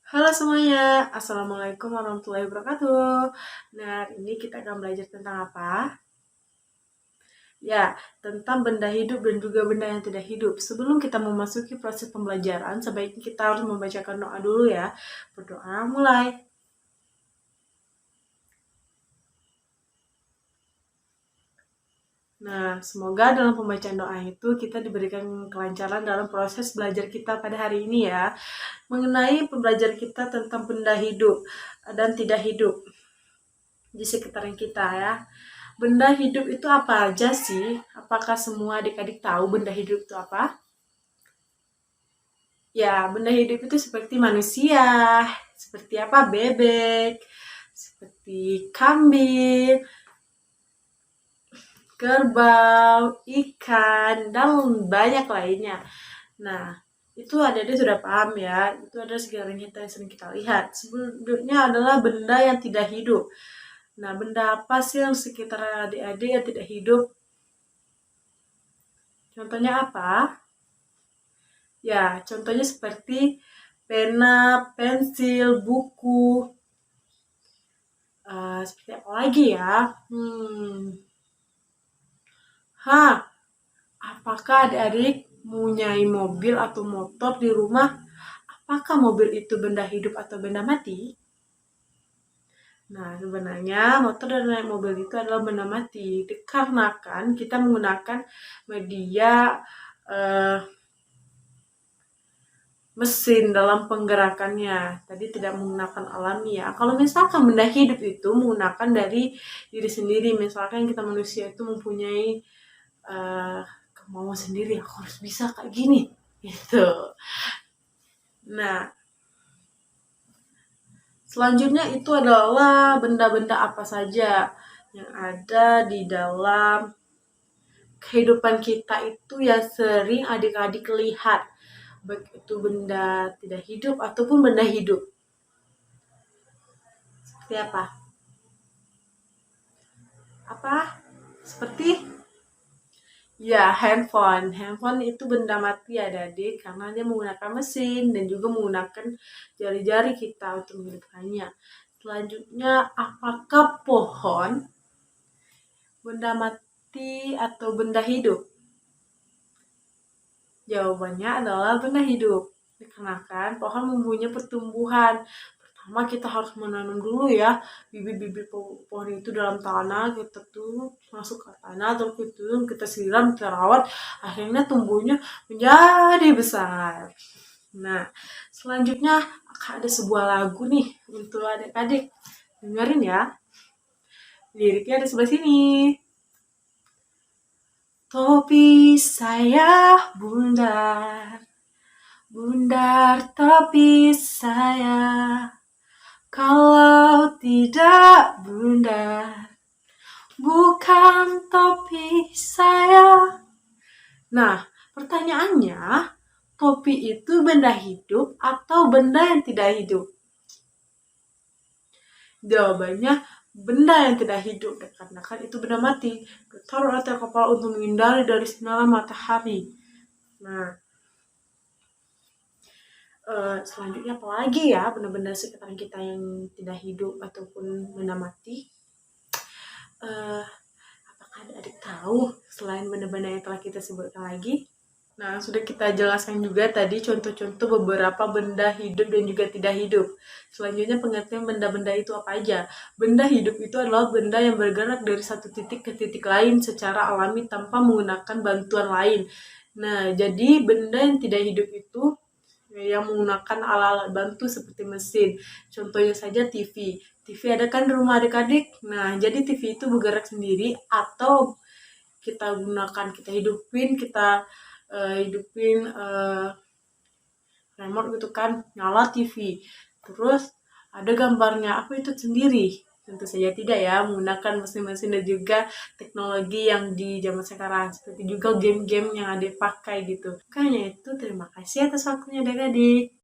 Halo semuanya, Assalamualaikum warahmatullahi wabarakatuh. Nah, hari ini kita akan belajar tentang apa? Ya, tentang benda hidup dan juga benda yang tidak hidup. Sebelum kita memasuki proses pembelajaran, sebaiknya kita harus membacakan doa dulu ya. Berdoa mulai. Nah, semoga dalam pembacaan doa itu kita diberikan kelancaran dalam proses belajar kita pada hari ini ya. Mengenai pembelajaran kita tentang benda hidup dan tidak hidup di sekitaran kita ya. Benda hidup itu apa aja sih? Apakah semua adik-adik tahu benda hidup itu apa? Ya, benda hidup itu seperti manusia, seperti apa? Bebek, seperti kambing, kerbau, ikan, dan banyak lainnya. Nah, itu adik-adik sudah paham ya. Itu adalah sekiranya kita yang sering kita lihat. Sebelumnya adalah benda yang tidak hidup. Nah, benda apa sih yang sekitar adik-adik yang tidak hidup? Contohnya apa? Ya, contohnya seperti pena, pensil, buku, seperti apa lagi ya? Hah, apakah adik-adik mempunyai mobil atau motor di rumah? Apakah mobil itu benda hidup atau benda mati? Nah, sebenarnya motor dan mobil itu adalah benda mati. Dikarenakan kita menggunakan media eh, mesin dalam penggerakannya. Tadi tidak menggunakan alami ya. Kalau misalkan benda hidup itu menggunakan dari diri sendiri. Misalkan kita manusia itu mempunyai kemauan sendiri. Aku harus bisa kayak gini. Gitu. Nah, selanjutnya itu adalah benda-benda apa saja yang ada di dalam kehidupan kita itu yang sering adik-adik lihat. Baik itu benda tidak hidup ataupun benda hidup. Seperti apa? Apa? Seperti ya handphone. Handphone itu benda mati adik-adik karena dia menggunakan mesin dan juga menggunakan jari-jari kita untuk menghidupkannya. Selanjutnya, apakah pohon benda mati atau benda hidup? Jawabannya adalah benda hidup. Dikarenakan pohon mempunyai pertumbuhan. Pertama kita harus menanam dulu ya bibit-bibit pohon itu dalam tanah, kita tuh masuk ke tanah, terus kita siram, kita rawat, akhirnya tumbuhnya menjadi besar. Nah, selanjutnya akan ada sebuah lagu nih untuk adik-adik. Dengerin ya. Liriknya ada sebelah sini. Topi saya bundar, bundar topi saya. Kalau tidak bundar, bukan topi saya. Nah, pertanyaannya, topi itu benda hidup atau benda yang tidak hidup? Jawabannya benda yang tidak hidup, karena kan itu benda mati. Taruh atas kepala untuk menghindari dari sinar matahari. Nah, selanjutnya apa lagi ya benda-benda sekitar kita yang tidak hidup ataupun benda mati? Apakah adik-adik tahu selain benda-benda yang telah kita sebutkan lagi? Nah, sudah kita jelaskan juga tadi contoh-contoh beberapa benda hidup dan juga tidak hidup. Selanjutnya pengertian benda-benda itu apa aja? Benda hidup itu adalah benda yang bergerak dari satu titik ke titik lain secara alami tanpa menggunakan bantuan lain. Nah, jadi benda yang tidak hidup itu yang menggunakan alat-alat bantu seperti mesin. Contohnya saja TV. TV ada kan di rumah adik-adik? Nah, jadi TV itu bergerak sendiri atau kita gunakan, kita hidupin, kita hidupin remote gitu kan, nyala TV. Terus ada gambarnya, apa itu sendiri? Tentu saja tidak ya, menggunakan mesin-mesin dan juga teknologi yang di zaman sekarang. Seperti juga game-game yang ada pakai gitu. Makanya itu terima kasih atas waktunya adik-adik.